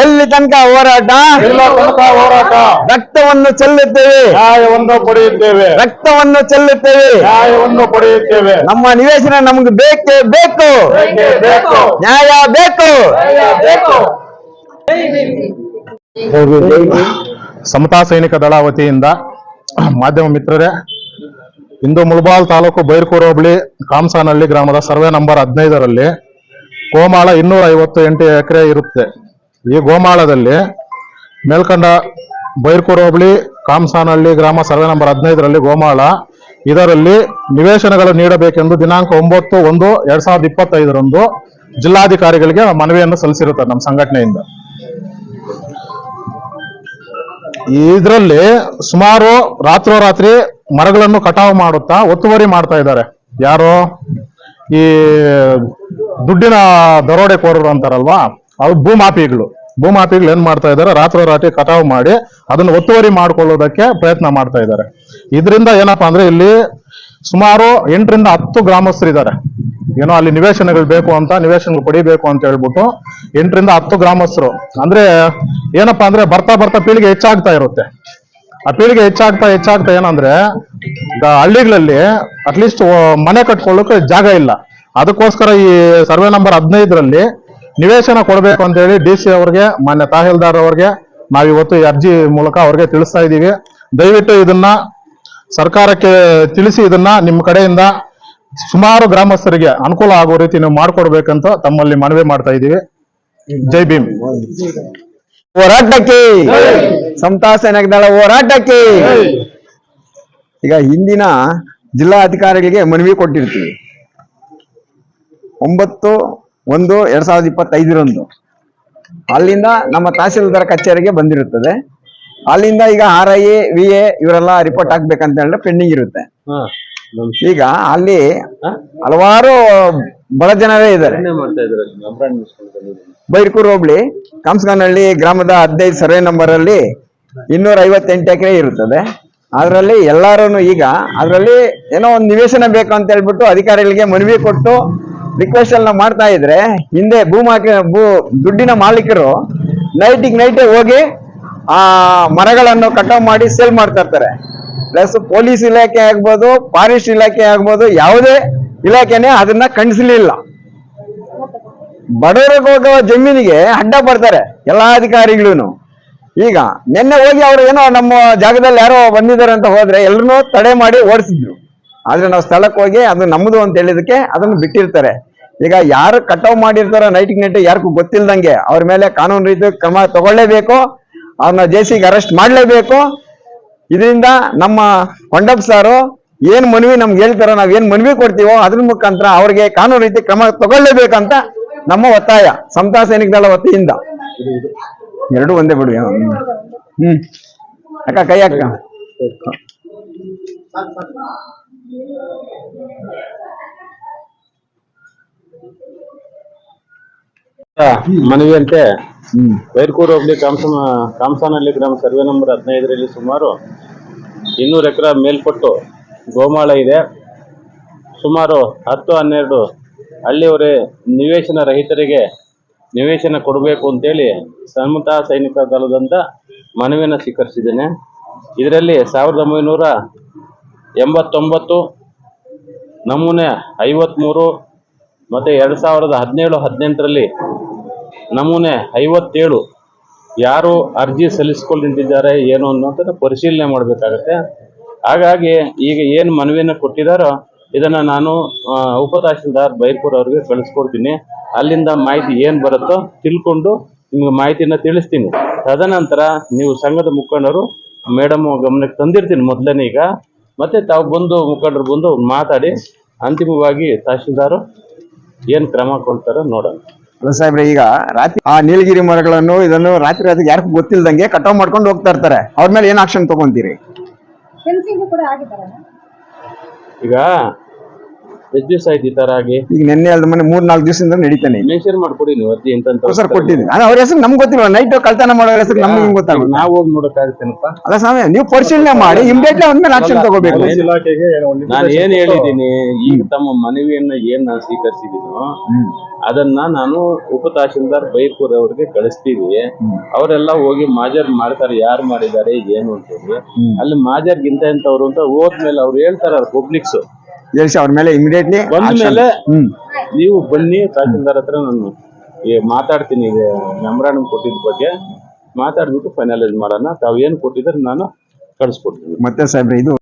ಎಲ್ಲಿ ತನಕ ಹೋರಾಟ, ರಕ್ತವನ್ನು ಚೆಲ್ಲುತ್ತೇವೆ, ನ್ಯಾಯವನ್ನು ಪಡೆಯುತ್ತೇವೆ, ರಕ್ತವನ್ನು ಚೆಲ್ಲುತ್ತೇವೆ, ನ್ಯಾಯವನ್ನು ಪಡೆಯುತ್ತೇವೆ. ನಮ್ಮ ನಿವೇಶನ ನಮ್ಗೆ ಬೇಕೇ ಬೇಕು, ನ್ಯಾಯ ಬೇಕು. ಸಮತಾ ಸೈನಿಕ ದಳ ವತಿಯಿಂದ ಮಾಧ್ಯಮ ಮಿತ್ರರೇ, ಇಂದು ಮುಳಬಾಲ್ ತಾಲೂಕು ಬೈರ್ಕೂರು ಹೋಬಳಿ ಕಾಮಸಾನಹಳ್ಳಿ ಗ್ರಾಮದ ಸರ್ವೆ ನಂಬರ್ 15ರಲ್ಲಿ ಗೋಮಾಳ 258 ಎಕರೆ ಇರುತ್ತೆ. ಈ ಗೋಮಾಳದಲ್ಲಿ ಮೇಲ್ಕಂಡ ಬೈರ್ಕೂರು ಹೋಬಳಿ ಕಾಮಸಾನಹಳ್ಳಿ ಗ್ರಾಮ ಸರ್ವೆ ನಂಬರ್ 15ರಲ್ಲಿ ಗೋಮಾಳ, ಇದರಲ್ಲಿ ನಿವೇಶನಗಳು ನೀಡಬೇಕೆಂದು ದಿನಾಂಕ 9/1/2025 ಜಿಲ್ಲಾಧಿಕಾರಿಗಳಿಗೆ ಮನವಿಯನ್ನು ಸಲ್ಲಿಸಿರುತ್ತದೆ ನಮ್ಮ ಸಂಘಟನೆಯಿಂದ. ಇದರಲ್ಲಿ ಸುಮಾರು ರಾತ್ರೋರಾತ್ರಿ ಮರಗಳನ್ನು ಕಟಾವು ಮಾಡುತ್ತಾ ಒತ್ತುವರಿ ಮಾಡ್ತಾ ಇದ್ದಾರೆ. ಯಾರು ಈ ದುಡ್ಡಿನ ದರೋಡೆಕೋರರು ಅಂತಾರಲ್ವಾ, ಅವ್ರು ಭೂಮಾಫಿಗಳು ಏನ್ ಮಾಡ್ತಾ ಇದ್ದಾರೆ, ರಾತ್ರೋರಾತ್ರಿ ಕಟಾವು ಮಾಡಿ ಅದನ್ನು ಒತ್ತುವರಿ ಮಾಡ್ಕೊಳ್ಳೋದಕ್ಕೆ ಪ್ರಯತ್ನ ಮಾಡ್ತಾ ಇದ್ದಾರೆ. ಇದರಿಂದ ಏನಪ್ಪಾ ಅಂದ್ರೆ ಇಲ್ಲಿ ಸುಮಾರು 8 ರಿಂದ 10 ಗ್ರಾಮಸ್ಥರಿದ್ದಾರೆ. ಏನೋ ಅಲ್ಲಿ ನಿವೇಶನಗಳು ಬೇಕು ಅಂತ, ನಿವೇಶನಗಳು ಪಡಿಬೇಕು ಅಂತ ಹೇಳ್ಬಿಟ್ಟು 8 ರಿಂದ 10 ಗ್ರಾಮಸ್ಥರು. ಅಂದ್ರೆ ಏನಪ್ಪಾ ಅಂದ್ರೆ ಬರ್ತಾ ಪೀಳಿಗೆ ಹೆಚ್ಚಾಗ್ತಾ ಇರುತ್ತೆ. ಆ ಪೀಳಿಗೆ ಹೆಚ್ಚಾಗ್ತಾ ಏನಂದ್ರೆ ಹಳ್ಳಿಗಳಲ್ಲಿ ಅಟ್ಲೀಸ್ಟ್ ಮನೆ ಕಟ್ಕೊಳ್ಳೋಕೆ ಜಾಗ ಇಲ್ಲ. ಅದಕ್ಕೋಸ್ಕರ ಈ ಸರ್ವೆ ನಂಬರ್ 15ರಲ್ಲಿ ನಿವೇಶನ ಕೊಡಬೇಕು ಅಂತ ಹೇಳಿ DC ಅವ್ರಿಗೆ, ಮಾನ್ಯ ತಹಸೀಲ್ದಾರ್ ಅವ್ರಿಗೆ ನಾವಿವತ್ತು ಈ ಅರ್ಜಿ ಮೂಲಕ ಅವ್ರಿಗೆ ತಿಳಿಸ್ತಾ ಇದ್ದೀವಿ. ದಯವಿಟ್ಟು ಇದನ್ನ ಸರ್ಕಾರಕ್ಕೆ ತಿಳಿಸಿ, ಇದನ್ನ ನಿಮ್ಮ ಕಡೆಯಿಂದ ಸುಮಾರು ಗ್ರಾಮಸ್ಥರಿಗೆ ಅನುಕೂಲ ಆಗೋ ರೀತಿ ನೀವು ಮಾಡ್ಕೊಡ್ಬೇಕಂತ ತಮ್ಮಲ್ಲಿ ಮನವಿ ಮಾಡ್ತಾ ಇದ್ದೀವಿ. ಜೈ ಭೀಮ್. ಹೋರಾಟಕ್ಕೆ, ಸಮತಾ ಸೈನಿಕ ದಳ ಹೋರಾಟಕ್ಕೆ. ಈಗ ಹಿಂದಿನ ಜಿಲ್ಲಾ ಅಧಿಕಾರಿಗಳಿಗೆ ಮನವಿ ಕೊಟ್ಟಿರ್ತೀವಿ 9/1/2025 ಅಲ್ಲಿಂದ ನಮ್ಮ ತಹಸೀಲ್ದಾರ್ ಕಚೇರಿಗೆ ಬಂದಿರುತ್ತದೆ. ಅಲ್ಲಿಂದ ಈಗ RIA VA ಇವರೆಲ್ಲ ರಿಪೋರ್ಟ್ ಹಾಕ್ಬೇಕಂತ ಹೇಳಿದ್ರೆ ಪೆಂಡಿಂಗ್ ಇರುತ್ತೆ. ಈಗ ಅಲ್ಲಿ ಹಲವಾರು ಬಡ ಜನರೇ ಇದ್ದಾರೆ. ಬೈರ್ಕೂರು ಹೋಬಳಿ ಕಾಮಸಾನಹಳ್ಳಿ ಗ್ರಾಮದ 15 ಸರ್ವೆ ನಂಬರ್ ಅಲ್ಲಿ 258 ಎಕರೆ ಇರುತ್ತದೆ. ಅದರಲ್ಲಿ ಎಲ್ಲಾರು ಈಗ ಅದರಲ್ಲಿ ಏನೋ ಒಂದು ನಿವೇಶನ ಬೇಕು ಅಂತ ಹೇಳ್ಬಿಟ್ಟು ಅಧಿಕಾರಿಗಳಿಗೆ ಮನವಿ ಕೊಟ್ಟು ರಿಕ್ವೆಸ್ಟ್ ಎಲ್ಲ ಮಾಡ್ತಾ ಇದ್ರೆ, ಹಿಂದೆ ದುಡ್ಡಿನ ಮಾಲೀಕರು ನೈಟೇ ಹೋಗಿ ಆ ಮರಗಳನ್ನು ಕಟಾವು ಮಾಡಿ ಸೇಲ್ ಮಾಡ್ತಾ ಇರ್ತಾರೆ. ಪ್ಲಸ್ ಪೊಲೀಸ್ ಇಲಾಖೆ ಆಗ್ಬೋದು, ಫಾರೆಸ್ಟ್ ಇಲಾಖೆ ಆಗ್ಬೋದು, ಯಾವುದೇ ಇಲಾಖೆನೇ ಅದನ್ನ ಖಂಡಿಸಲಿಲ್ಲ. ಬಡವರಿಗೆ ಹೋಗುವ ಜಮೀನಿಗೆ ಅಡ್ಡ ಬರ್ತಾರೆ ಎಲ್ಲಾ ಅಧಿಕಾರಿಗಳು. ಈಗ ನಿನ್ನೆ ಹೋಗಿ ಅವರು ಏನೋ ನಮ್ಮ ಜಾಗದಲ್ಲಿ ಯಾರೋ ಬಂದಿದ್ದಾರೆ ಅಂತ ಹೋದ್ರೆ ಎಲ್ಲರನ್ನೂ ತಡೆ ಮಾಡಿ ಓಡಿಸಿದ್ರು. ಆದ್ರೆ ನಾವು ಸ್ಥಳಕ್ಕೆ ಹೋಗಿ ಅದು ನಮ್ಮದು ಅಂತ ಹೇಳಿದಕ್ಕೆ ಅದನ್ನು ಬಿಟ್ಟಿರ್ತಾರೆ. ಈಗ ಯಾರು ಕಟಾವು ಮಾಡಿರ್ತಾರೋ ನೈಟ್ ಯಾರಿಗೂ ಗೊತ್ತಿಲ್ದಂಗೆ ಅವ್ರ ಮೇಲೆ ಕಾನೂನು ರೀತಿ ಕ್ರಮ ತಗೊಳ್ಳೇಬೇಕು, ಅವ್ರನ್ನ JCಗೆ ಅರೆಸ್ಟ್ ಮಾಡಲೇಬೇಕು. ಇದರಿಂದ ನಮ್ಮ ಕೊಂಡಪ್ಪ ಸಾರು ಏನ್ ಮನವಿ ನಮ್ಗೆ ಹೇಳ್ತಾರೋ, ನಾವ್ ಏನ್ ಮನವಿ ಕೊಡ್ತೀವೋ ಅದ್ರ ಮುಖಾಂತರ ಅವ್ರಿಗೆ ಕಾನೂನು ರೀತಿ ಕ್ರಮ ತಗೊಳ್ಳೇಬೇಕಂತ ನಮ್ಮ ಒತ್ತಾಯ ಸಮತಾ ಸೈನಿಕ ದಳ ವತಿಯಿಂದ. ಎರಡು ಒಂದೇ ಬಿಡು. ಅಕ್ಕ ಕೈ ಅಕ್ಕ. ಮನವಿಯಂತೆ ಬೈರ್ಕೂರು ಹೋಬಳಿ ಕಾಮಸಾನಹಳ್ಳಿ ಗ್ರಾಮ ಸರ್ವೆ ನಂಬರ್ 15ರಲ್ಲಿ ಸುಮಾರು 200 ಎಕರೆ ಮೇಲ್ಪಟ್ಟು ಗೋಮಾಳ ಇದೆ. ಸುಮಾರು 10-12 ಹಳ್ಳಿಯವರೇ ನಿವೇಶನ ರಹಿತರಿಗೆ ನಿವೇಶನ ಕೊಡಬೇಕು ಅಂತೇಳಿ ಸಮತಾ ಸೈನಿಕ ದಳದಿಂದ ಮನವಿಯನ್ನು ಸ್ವೀಕರಿಸಿದ್ದೇನೆ. ಇದರಲ್ಲಿ 1989 ನಮೂನೆ 53 ಮತ್ತು 2017-18ರಲ್ಲಿ ನಮೂನೆ 57 ಯಾರು ಅರ್ಜಿ ಸಲ್ಲಿಸ್ಕೊಂಡಿದ್ದಾರೆ ಏನು ಅನ್ನೋದನ್ನ ಪರಿಶೀಲನೆ ಮಾಡಬೇಕಾಗತ್ತೆ. ಹಾಗಾಗಿ ಈಗ ಏನು ಮನವಿಯನ್ನು ಕೊಟ್ಟಿದ್ದಾರೋ ಇದನ್ನು ನಾನು ಉಪ ತಹಸೀಲ್ದಾರ್ ಬೈರ್ಕೂರು ಅವ್ರಿಗೆ ಕಳಿಸ್ಕೊಡ್ತೀನಿ. ಅಲ್ಲಿಂದ ಮಾಹಿತಿ ಏನು ಬರುತ್ತೋ ತಿಳ್ಕೊಂಡು ನಿಮ್ಗೆ ಮಾಹಿತಿನ ತಿಳಿಸ್ತೀನಿ. ತದನಂತರ ನೀವು ಸಂಘದ ಮುಖಂಡರು ಮೇಡಮ್ ಗಮನಕ್ಕೆ ತಂದಿರ್ತೀನಿ ಮೊದಲನೇ. ಈಗ ಮತ್ತೆ ತಾವು ಮುಖಂಡರು ಬಂದು ಮಾತಾಡಿ ಅಂತಿಮವಾಗಿ ತಹಸೀಲ್ದಾರು ಏನು ಕ್ರಮ ಕೊಡ್ತಾರೋ ನೋಡೋಣ. ಸಾಹೇಬ್ರೆ, ಈಗ ರಾತ್ರಿ ಆ ನೀಲಗಿರಿ ಮರಗಳನ್ನು ಇದನ್ನು ರಾತ್ರಿ ಯಾರಿಗೂ ಗೊತ್ತಿಲ್ದಂಗೆ ಕಟಾವ್ ಮಾಡ್ಕೊಂಡು ಹೋಗ್ತಾ ಇರ್ತಾರೆ. ಅವ್ರ ಮೇಲೆ ಏನ್ ಆಕ್ಷನ್ ತಗೊಂತೀರಿ? ಈಗ ಎಷ್ಟು ದಿವಸ ಆಯ್ತು ಈ ತರ ಆಗಿ? ಈಗ ನಿನ್ನೆ ಅಲ್ದ ಮನೆ 3-4 ದಿವಸದಿಂದ ನಡೀತಾನೆ ಇದೆ. ಮೆನ್ಷನ್ ಮಾಡ್ಕೊಡಿ ನೀವು ಅರ್ಜಿ ಅಂತ ಸರ್ ಕೊಟ್ಟಿದ್ದೀನಿ. ಅಲ್ಲ ಅವ್ರ ಹೆಸರು ನಮ್ಗೆ ಗೊತ್ತಿಲ್ಲ. ನೈಟ್ ಕಳ್ತನ ಮಾಡೋ ಹೆಸರು ನಮ್ಗೆ ಹಿಂಗ್ ಗೊತ್ತಾಗುತ್ತೆ. ನಾವು ಹೋಗಿ ನೋಡಕ್ಕಾಗತ್ತೇನಪ್ಪ? ಅಲ್ಲ ಸ್ವಾಮಿ, ನೀವು ಪರಿಶೀಲನೆ ಮಾಡಿ ಇಮಿಡಿಯೇಟ್ಲಿ ಅಂದ್ಮೇಲೆ ಆಕ್ಷನ್ ತಗೋಬೇಕು. ನಾನು ಏನ್ ಹೇಳಿದ್ದೀನಿ, ಈಗ ತಮ್ಮ ಮನವಿಯನ್ನ ಏನ್ ನಾನು ಸ್ವೀಕರಿಸಿದೀನೋ ಅದನ್ನ ನಾನು ಉಪ ತಹಶೀಲ್ದಾರ್ ಬೈರ್ಪುರ್ ಅವ್ರಿಗೆ ಕಳಿಸ್ತೀವಿ. ಅವರೆಲ್ಲ ಹೋಗಿ ಮಾಜರ್ ಮಾಡ್ತಾರೆ, ಯಾರು ಮಾಡಿದ್ದಾರೆ ಏನು ಅಂತೇಳಿ. ಅಲ್ಲಿ ಮಾಜರ್ಗಿಂತ ಎಂತವ್ರು ಅಂತ ಹೋದ್ಮೇಲೆ ಅವ್ರು ಹೇಳ್ತಾರ ಪಬ್ಲಿಕ್ಸ್ ಎಲ್ಸಿ ಅವ್ರ ಮೇಲೆ ಇಮಿಡಿಯೇಟ್ಲಿ ಬಂದ್ಮೇಲೆ ನೀವು ಬನ್ನಿ ತಹಶೀಲ್ದಾರ್ ಹತ್ರ ನಾನು ಮಾತಾಡ್ತೀನಿ. ಮೆಮೊರಾಂಡಮ್ ಕೊಟ್ಟಿದ್ದ ಬಗ್ಗೆ ಮಾತಾಡ್ಬಿಟ್ಟು ಫೈನಲೈಸ್ ಮಾಡೋಣ. ತಾವು ಏನ್ ಕೊಟ್ಟಿದ್ರೆ ನಾನು ಕಳಿಸ್ಕೊಡ್ತೀನಿ. ಮತ್ತೆ ಸಾಹೇಬ್ರೆ ಇದು